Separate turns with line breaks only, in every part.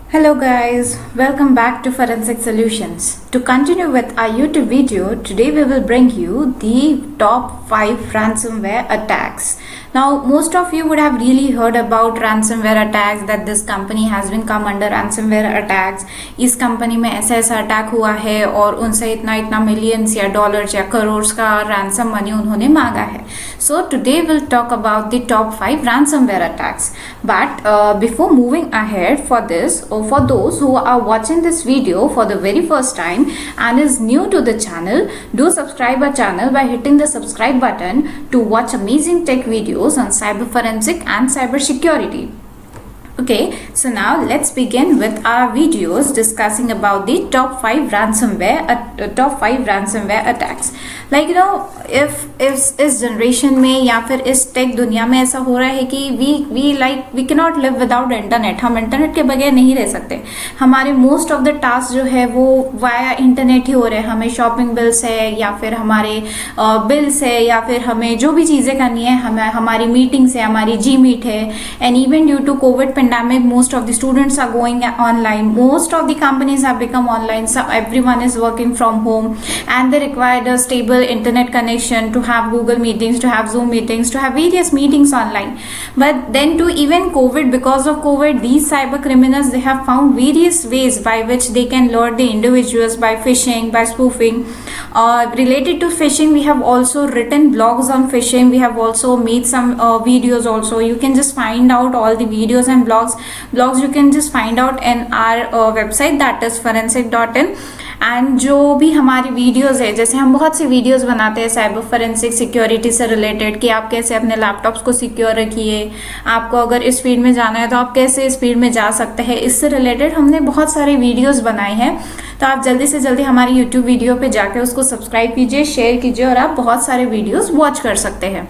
Hello guys, welcome back to Forensic Solutions. To continue with our YouTube video, today we will bring you the top 5 ransomware attacks. Now, most of you would have really heard about ransomware attacks, that this company has been come under ransomware attacks. इस company में ऐसा ऐसा attack हुआ है और उनसे इतना इतना मिलियंस या डॉलर्स या करोड़ का रैंसम मनी उन्होंने मांगा है. So today we'll talk about the top 5 ransomware attacks. But before moving ahead for this, or for those who are watching this video for the very first time and is new to the channel, do subscribe our channel by hitting the subscribe button to watch amazing tech videos on cyber forensic and cyber security. Okay, so now let's begin with our videos discussing about the top 5 ransomware attacks. Like if इस generation में या फिर इस take दुनिया में ऐसा हो रहा है कि we cannot live without internet. हम इंटरनेट के बगैर नहीं रह सकते. हमारे मोस्ट ऑफ द टास्क जो है वो वाया इंटरनेट ही हो रहे हैं. हमें शॉपिंग बिल्स है या फिर हमारे बिल्स है या फिर हमें जो भी चीज़ें करनी है, हमारी मीटिंग्स है, हमारी जी मीट है. And even due to COVID pandemic, most of the students are going online, most of the companies have become online, so everyone is working from home and they required a stable internet connection to have Google meetings, to have Zoom meetings, to have various meetings online. But then to even COVID, because of COVID, these cyber criminals, they have found various ways by which they can lure the individuals by phishing, by spoofing. Related to phishing, we have also written blogs on phishing. We have also made some videos also. You can just find out all the videos and blogs you can just find out in our website, that is forensic.in. And जो भी हमारी videos है, जैसे हम बहुत सी videos बनाते हैं cyber forensic security से रिलेटेड, कि आप कैसे अपने लैपटॉप्स को सिक्योर रखिए, आपको अगर इस फील्ड में जाना है तो आप कैसे इस फील्ड में जा सकते हैं, इससे रिलेटेड हमने बहुत सारे वीडियोस बनाए हैं. तो आप जल्दी से जल्दी हमारी यूट्यूब वीडियो पे जाके उसको सब्सक्राइब कीजिए, शेयर कीजिए और आप बहुत सारे वीडियोस वॉच कर सकते हैं.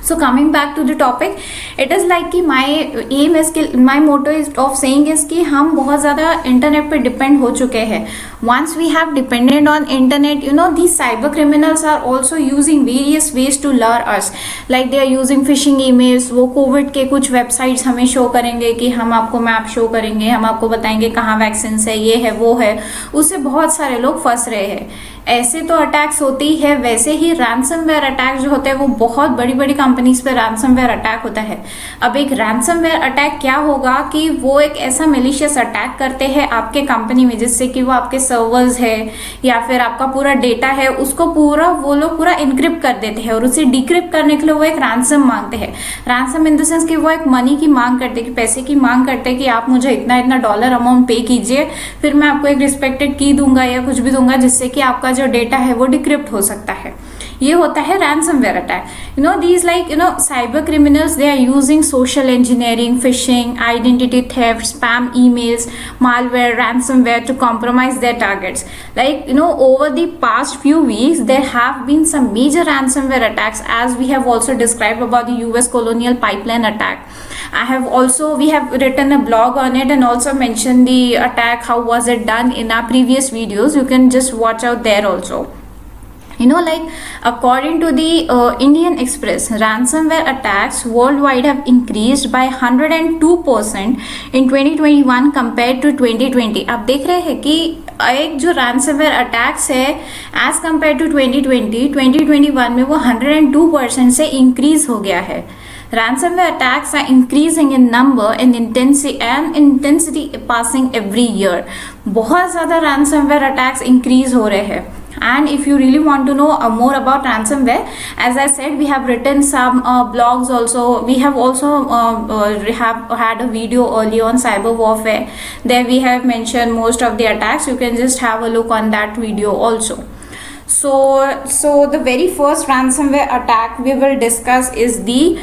So coming back to the topic, it is like कि my aim is कि my motto is of saying is कि हम बहुत ज़्यादा इंटरनेट पे डिपेंड हो चुके हैं. Once we have depended on internet, these cyber criminals are also using various ways to lure us. Like they are using phishing emails. वो Covid के कुछ वेबसाइट्स हमें शो करेंगे कि हम आपको मैप शो करेंगे, हम आपको बताएंगे कहाँ वैक्सीन है, ये है वो है. उससे बहुत सारे लोग फंस रहे हैं. ऐसे तो अटैक्स होते ही है, वैसे ही रैंसमवेयर अटैक जो होते हैं वो बहुत बड़ी बड़ी कंपनीज पे रैंसमवेयर अटैक होता है. अब एक रैंसमवेयर अटैक क्या होगा कि वो एक ऐसा मिलिशियस अटैक करते हैं आपके कंपनी में, जिससे कि वो आपके सर्वर्स है या फिर आपका पूरा डेटा है उसको वो लोग पूरा इनक्रिप्ट कर देते हैं और उसे डिक्रिप्ट करने के लिए वो एक रैंसम मांगते हैं. रैंसम इन द सेंस कि वो एक मनी की मांग करते हैं, कि पैसे की मांग करते हैं कि आप मुझे इतना इतना डॉलर अमाउंट पे कीजिए, फिर मैं आपको एक रिस्पेक्टेड की दूंगा या कुछ भी दूंगा जिससे कि आपका जो डेटा है वो डिक्रिप्ट हो सकता है. ये होता है ransomware attack. These cyber criminals, they are using social engineering, phishing, identity theft, spam emails, malware, ransomware to compromise their targets. Over the past few weeks, there have been some major ransomware attacks, as we have also described about the US Colonial Pipeline attack. We have written a blog on it and also mentioned the attack, how was it done in our previous videos. You can just watch out there also. According to the Indian Express, ransomware attacks worldwide have increased by 102% in 2021 compared to 2020. आप देख रहे हैं कि एक जो ransomware attacks है as compared to 2021 में वो 102% से increase हो गया है. Ransomware attacks are increasing in number and intensity passing every year. बहुत ज़्यादा ransomware attacks increase हो रहे हैं. And if you really want to know more about ransomware, as I said, we have written some blogs also. We have also have had a video earlier on cyber warfare. There we have mentioned most of the attacks. You can just have a look on that video also. So the very first ransomware attack we will discuss is the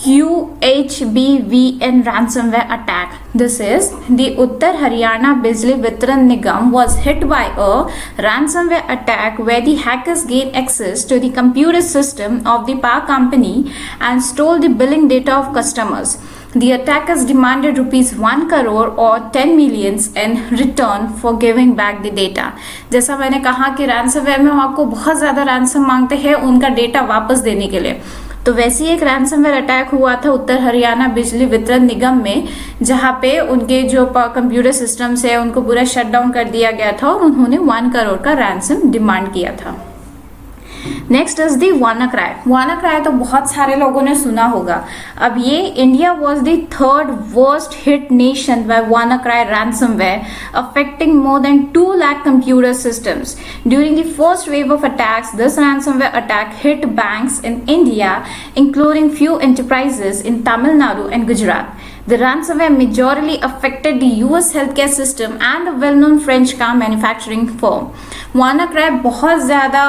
UHBVN ransomware attack. This is the Uttar Haryana Bijli Vitran Nigam was hit by a ransomware attack where the hackers gained access to the computer system of the power company and stole the billing data of customers. The attackers demanded ₹1 crore or 10 millions in return for giving back the data. जैसा मैंने कहा कि ransomware में हम आपको बहुत ज़्यादा ransom मांगते हैं उनका डेटा वापस देने के लिए. तो वैसे ही एक रैंसमवेयर अटैक हुआ था उत्तर हरियाणा बिजली वितरण निगम में, जहां पे उनके जो कंप्यूटर सिस्टम्स है उनको पूरा शट डाउन कर दिया गया था और उन्होंने 1 करोड़ का रैंसम डिमांड किया था। Next is the WannaCry. WannaCry तो बहुत सारे लोगों ने सुना होगा। अब ये India was the third worst hit nation by WannaCry ransomware, affecting more than 2 lakh computer systems. During the first wave of attacks, this ransomware attack hit banks in India, including few enterprises in Tamil Nadu and Gujarat. The ransomware majorly affected the US healthcare system and a well-known French car manufacturing firm. WannaCry बहुत ज़्यादा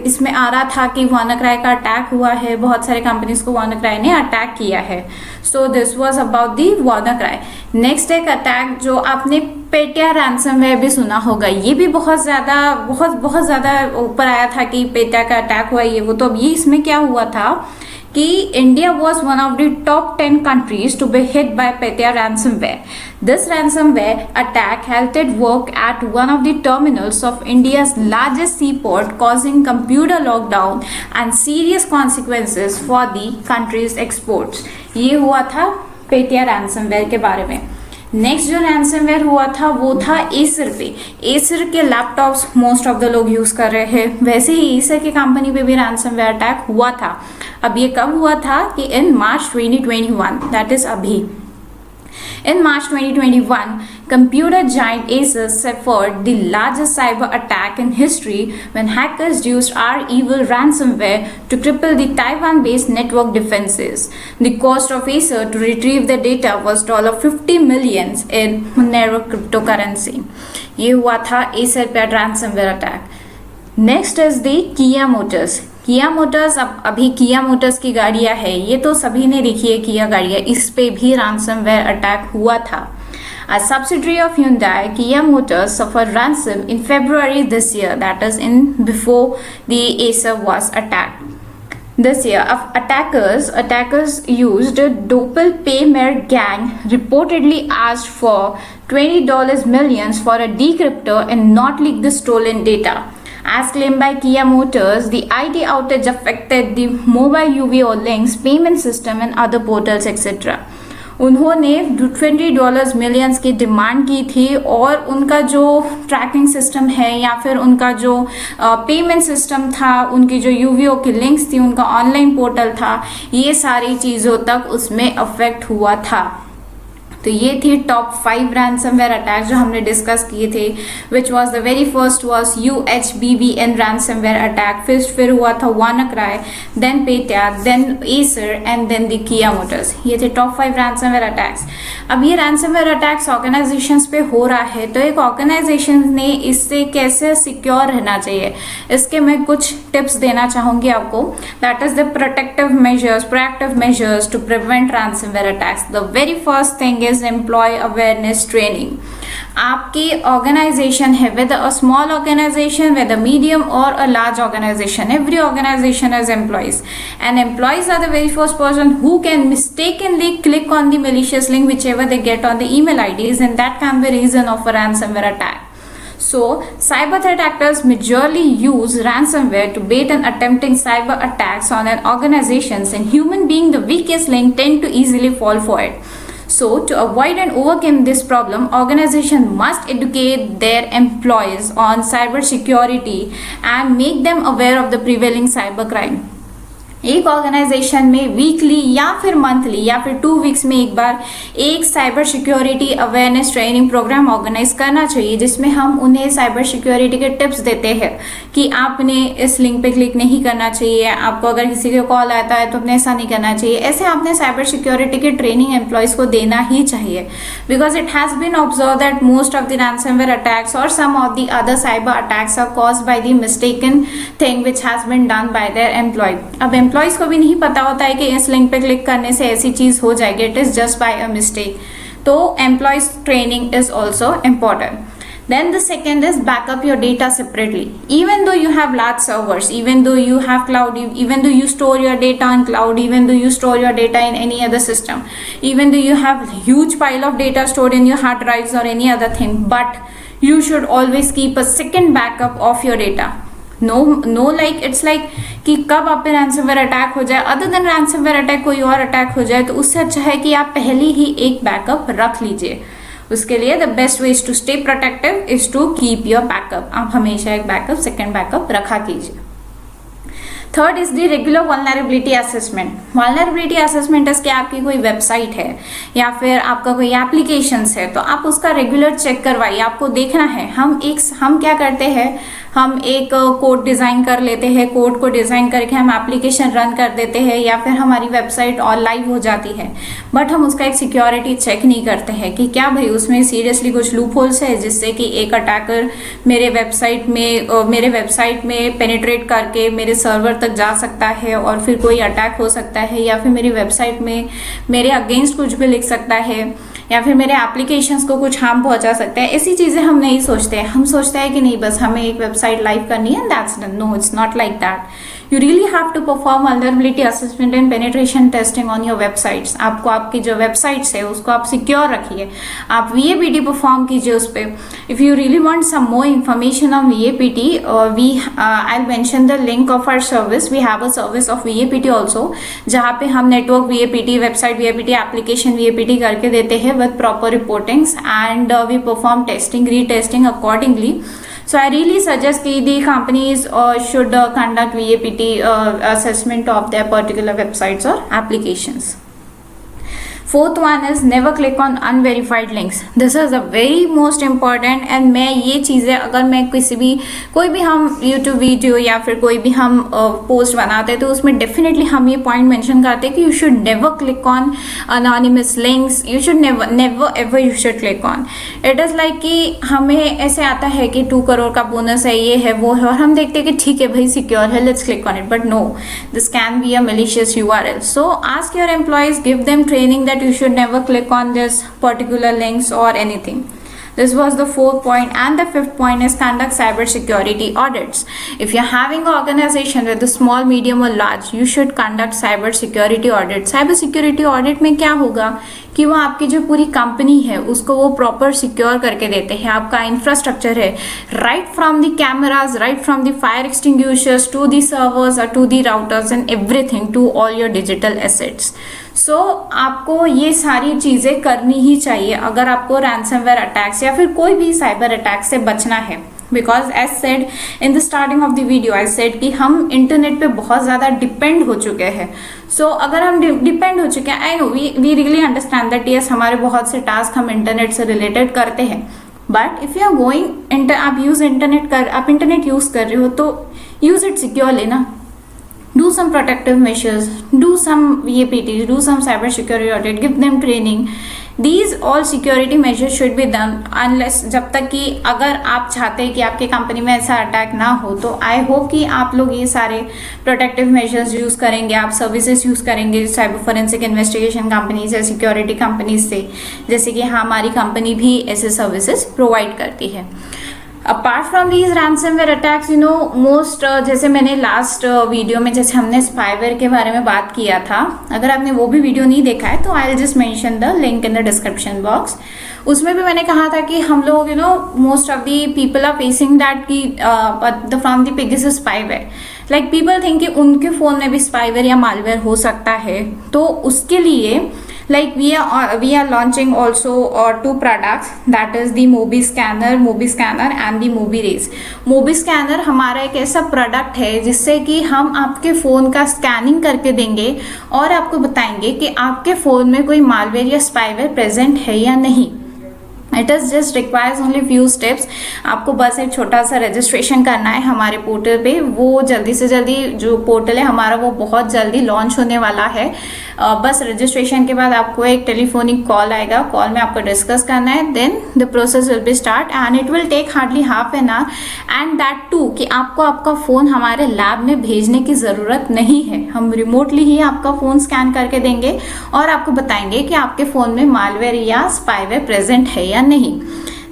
इसमें आ रहा था कि WannaCry का attack हुआ है, बहुत सारे कंपनीज को WannaCry ने अटैक किया है। So this was about the WannaCry। Next एक अटैक जो आपने पेटिया रैंसमवेयर भी सुना होगा, ये भी बहुत ज़्यादा ऊपर आया था कि पेटिया का अटैक हुआ ये वो। तो अब ये इसमें क्या हुआ था कि India was one of the top 10 countries to be hit by Petya ransomware. This ransomware attack halted work at one of the terminals of India's largest seaport, causing computer lockdown and serious consequences for the country's exports. ये हुआ था पेटिया ransomware के बारे में। Next जो ransomware हुआ था वो था एसर पे। एसर के लैपटॉप्स मोस्ट ऑफ द लोग यूज कर रहे हैं, वैसे ही एसर की कंपनी पे भी रैंसमवेयर अटैक हुआ था। अब ये कब हुआ था कि इन मार्च 2021, दैट इज अभी। In March 2021, computer giant Acer suffered the largest cyber attack in history when hackers used REvil ransomware to cripple the Taiwan-based network defenses. The cost of Acer to retrieve the data was $50 million in Monero cryptocurrency. ये हुआ था Acer पे ransomware attack. Next is the Kia Motors. किया Motors, अब अभी किया Motors की गाड़ियां है, ये तो सभी ने देखी है किया गाड़ियां, इस पे भी ransomware अटैक हुआ था। A subsidiary of Hyundai, Kia Motors suffered ransom in February this year, that is in before the Acer was attacked. This year, attackers used a doppelganger gang reportedly asked for $20 millions for a decryptor and not leak the stolen data. As claimed by Kia Motors, the IT outage affected the mobile UVO links, payment system and other portals etc. उन्होंने $20 millions की demand की थी और उनका जो tracking system है या फिर उनका जो पेमेंट सिस्टम था, उनकी जो यूवीओ की लिंक्स थी, उनका ऑनलाइन पोर्टल था, ये सारी चीज़ों तक उसमें अफेक्ट हुआ था। तो ये थी टॉप 5 रैंसमवेयर अटैक जो हमने डिस्कस किए थे, which was the very first was UHBBN ransomware attack, फिर हुआ था WannaCry, then Petya, then Acer and then the Kia Motors. ये थे टॉप 5 रैंसमवेयर अटैक्स। अब ये रैंसमवेयर अटैक्स ऑर्गेनाइजेशंस पे हो रहा है, तो एक ऑर्गेनाइजेशन ने इससे कैसे सिक्योर रहना चाहिए, इसके मैं कुछ टिप्स देना चाहूँगी आपको। That is the proactive measures to prevent ransomware attacks. The very first thing is employee awareness training. आपकी ऑर्गेनाइजेशन है, whether a small organization, whether medium or a large organization, every organization has employees, and employees are the very first person who can mistakenly click on the malicious link whichever they get on the email IDs, and that can be reason of a ransomware attack. So, cyber threat actors majorly use ransomware to bait and attempting cyber attacks on an organizations, and human being the weakest link tend to easily fall for it. So, to avoid and overcome this problem, organization must educate their employees on cyber security and make them aware of the prevailing cyber crime. एक organisation में weekly या फिर monthly या फिर 2 weeks में एक बार एक cyber security awareness training programme organise करना चाहिए, जिसमें हम उन्हें साइबर सिक्योरिटी के टिप्स देते हैं कि आपने इस लिंक पे क्लिक नहीं करना चाहिए, आपको अगर किसी का कॉल आता है तो आपने ऐसा नहीं करना चाहिए। ऐसे आपने साइबर सिक्योरिटी की ट्रेनिंग एम्प्लॉयज़ को देना ही चाहिए, because it has been observe that most of the ransomware attacks और some of the other cyber attacks are caused by the mistaken thing which has been done by their employee. अब employees को भी नहीं पता होता है कि इस लिंक पे क्लिक करने से ऐसी चीज हो जाएगी, it is just by a mistake. तो employees training is also important. Then the second is backup your data separately. Even though you have large servers, even though you have cloud, even though you store your data on cloud, even though you store your data in any other system, even though you have huge pile of data stored in your hard drives or any other thing, but you should always keep a second backup of your data. Know like it's like कि कब आप पे ransomware attack हो जाए, other than ransomware attack कोई और attack हो जाए, तो उससे अच्छा है कि आप पहले ही एक बैकअप रख लीजिए। उसके लिए the best way is to stay protective is to keep your backup. आप हमेशा एक बैकअप, सेकेंड बैकअप रखा कीजिए। Third is the regular vulnerability assessment. Vulnerability assessment is कि आपकी कोई वेबसाइट है या फिर आपका कोई एप्लीकेशंस है, तो आप उसका रेगुलर चेक करवाइए। आपको देखना है, हम क्या करते हैं, हम एक कोड डिज़ाइन कर लेते हैं, कोड को डिज़ाइन करके हम एप्लीकेशन रन कर देते हैं या फिर हमारी वेबसाइट और लाइव हो जाती है, बट हम उसका एक सिक्योरिटी चेक नहीं करते हैं कि क्या भाई उसमें सीरियसली कुछ लूप होल्स है जिससे कि एक अटैकर मेरे वेबसाइट में पेनिट्रेट करके मेरे सर्वर तक जा सकता है और फिर कोई अटैक हो सकता है, या फिर मेरी वेबसाइट में मेरे अगेंस्ट कुछ भी लिख सकता है, या फिर मेरे एप्लीकेशंस को कुछ हार्म पहुंचा सकते हैं। ऐसी चीज़ें हम नहीं सोचते हैं। हम सोचते हैं कि नहीं, बस हमें एक वेबसाइट लाइव करनी है, that's done. No, it's not like that. You really have to perform vulnerability assessment and penetration testing on your websites. आपको आपकी जो वेबसाइट्स है उसको आप सिक्योर रखिए, आप VAPT परफॉर्म कीजिए उस पर। If you really want some more information on VAPT, I mention the link of our service. We have a service of VAPT also, जहाँ पे हम network VAPT, website VAPT, application VAPT करके देते हैं with proper reportings, and we perform testing, retesting accordingly. So I really suggest that the companies should conduct VAPT assessment of their particular websites or applications. Fourth one is never click on unverified links. This is a very most important, and मैं ये चीज़ें अगर मैं कोई भी हम YouTube video या फिर कोई भी हम पोस्ट बनाते हैं तो उसमें डेफिनेटली हम ये पॉइंट मेंशन करते हैं कि you should never click on anonymous links. You should never ever you should click on. It is like कि हमें ऐसे आता है कि 2 करोड़ का बोनस है, ये है वो है, और हम देखते हैं कि ठीक है भाई सिक्योर है, let's click on it, but no, this can be a malicious URL. So ask your employees, give them training that you should never click on this particular links or anything. This was the 4th point, and the 5th point is conduct cyber security audits. If you're having an organization with a small, medium or large, you should conduct cyber security audit. Cyber security audit में क्या होगा कि वो आपकी जो पूरी company है उसको वो प्रॉपर सिक्योर करके देते हैं। आपका इंफ्रास्ट्रक्चर है, right from the cameras, right from the fire extinguishers to the servers और to the routers and everything, to all your digital assets. So आपको ये सारी चीज़ें करनी ही चाहिए अगर आपको रैंसमवेयर अटैक्स या फिर कोई भी साइबर अटैक से बचना है। Because as said in the starting of the video, I said कि हम इंटरनेट पे बहुत ज़्यादा डिपेंड हो चुके हैं। सो अगर हम डिपेंड हो चुके हैं, I know we really understand that yes, हमारे बहुत से टास्क हम इंटरनेट से रिलेटेड करते हैं, but if you are going आप इंटरनेट यूज़ कर रहे हो तो यूज़ इट सिक्योरली ना। Do some protective measures, do some VAPTs, do some cyber security audit, give them training. These all security measures should be done unless, जब तक कि अगर आप चाहते हैं कि आपके कंपनी में ऐसा अटैक ना हो, तो आई होप कि आप लोग ये सारे प्रोटेक्टिव मेजर्स यूज़ करेंगे, आप सर्विसेज यूज़ करेंगे साइबर फोरेंसिक इन्वेस्टिगेशन कंपनीज या सिक्योरिटी कंपनीज से, जैसे कि हमारी कंपनी भी ऐसे सर्विसेज प्रोवाइड करती है। Apart from these ransomware attacks, you know most, जैसे मैंने लास्ट वीडियो में जैसे हमने स्पाईवेयर के बारे में बात किया था, अगर आपने वो भी वीडियो नहीं देखा है तो I will just mention the link in the description box. उसमें भी मैंने कहा था कि हम लोग, you know, most of the people are facing that कि from the biggest spyware, like people think कि उनके फ़ोन में भी स्पाईवेयर या मालवेयर हो सकता है। तो उसके लिए like we are launching also 2 products, that is the Mobi Scanner and the Mobi Rays. Mobi Scanner हमारा एक ऐसा प्रोडक्ट है जिससे कि हम आपके फ़ोन का स्कैनिंग करके देंगे और आपको बताएंगे कि आपके फ़ोन में कोई मालवेयर या स्पाईवेयर प्रेजेंट है या नहीं। It is just requires only few steps. आपको बस एक छोटा सा रजिस्ट्रेशन करना है हमारे पोर्टल पे। वो जल्दी से जल्दी, जो पोर्टल है हमारा वो बहुत जल्दी लॉन्च होने वाला है। बस रजिस्ट्रेशन के बाद आपको एक टेलीफोनिक कॉल आएगा, कॉल में आपको डिस्कस करना है, then the process will be start and it will take hardly half an hour. And that too कि आपको आपका फ़ोन हमारे लैब में भेजने की ज़रूरत नहीं है, हम रिमोटली ही आपका फ़ोन स्कैन करके देंगे और आपको बताएंगे कि आपके फ़ोन में मालवेयर या स्पाईवेयर प्रेजेंट है या नहीं।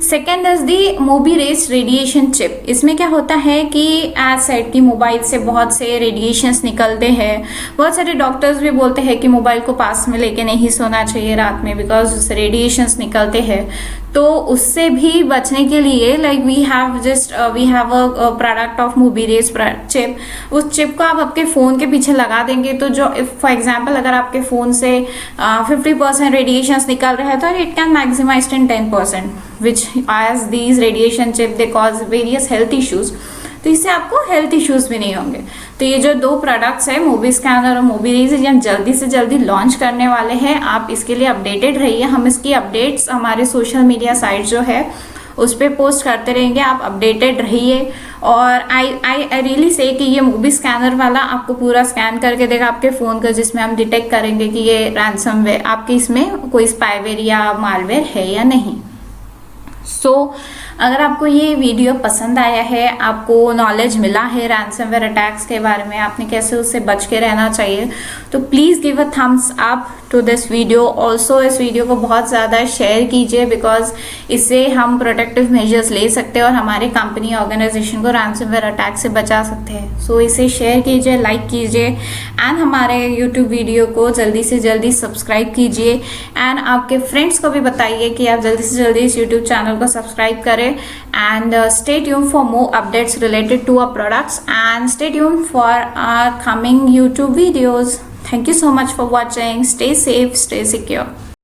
Second is the mobi res radiation chip. इसमें क्या होता है कि एज सेट की मोबाइल से बहुत से रेडिएशंस निकलते हैं। बहुत सारे डॉक्टर्स भी बोलते हैं कि मोबाइल को पास में लेके नहीं सोना चाहिए रात में बिकॉज उससे रेडिएशंस निकलते हैं। तो उससे भी बचने के लिए like we have a product of mobi res chip. उस चिप को आप आपके फ़ोन के पीछे लगा देंगे तो जो फॉर एग्जांपल अगर आपके फ़ोन से 50% रेडिएशंस निकल रहे हैं तो it can maximise in 10%, which as these radiation chip they cause various health issues. तो इससे आपको हेल्थ इश्यूज भी नहीं होंगे। तो ये जो दो प्रोडक्ट्स है मोबी स्कैनर और मोबी रेज हम जल्दी से जल्दी लॉन्च करने वाले हैं। आप इसके लिए अपडेटेड रहिए। हम इसकी अपडेट्स हमारे सोशल मीडिया साइट जो है उस पर पोस्ट करते रहेंगे। आप अपडेटेड रहिए। और आई रियली से कि ये मोबी स्कैनर वाला आपको पूरा स्कैन करके देगा आपके फ़ोन का, जिसमें हम डिटेक्ट करेंगे कि ये रैंसमवेयर आपके इसमें कोई स्पाईवेयर या मालवेयर है या नहीं। अगर आपको ये वीडियो पसंद आया है, आपको नॉलेज मिला है रैंसमवेयर अटैक्स के बारे में, आपने कैसे उससे बच के रहना चाहिए, तो please give a thumbs up to this video. Also इस वीडियो को बहुत ज़्यादा शेयर कीजिए बिकॉज इससे हम प्रोटेक्टिव मेजर्स ले सकते हैं और हमारे कंपनी ऑर्गेनाइजेशन को रैंसमवेयर अटैक से बचा सकते हैं। सो इसे शेयर कीजिए, लाइक कीजिए एंड हमारे यूट्यूब वीडियो को जल्दी से जल्दी सब्सक्राइब कीजिए एंड आपके फ्रेंड्स को भी बताइए कि आप जल्दी से जल्दी इस यूट्यूब चैनल को सब्सक्राइब करें। And stay tuned for more updates related to our products and stay tuned for our coming YouTube videos. Thank you so much for watching. Stay safe, stay secure.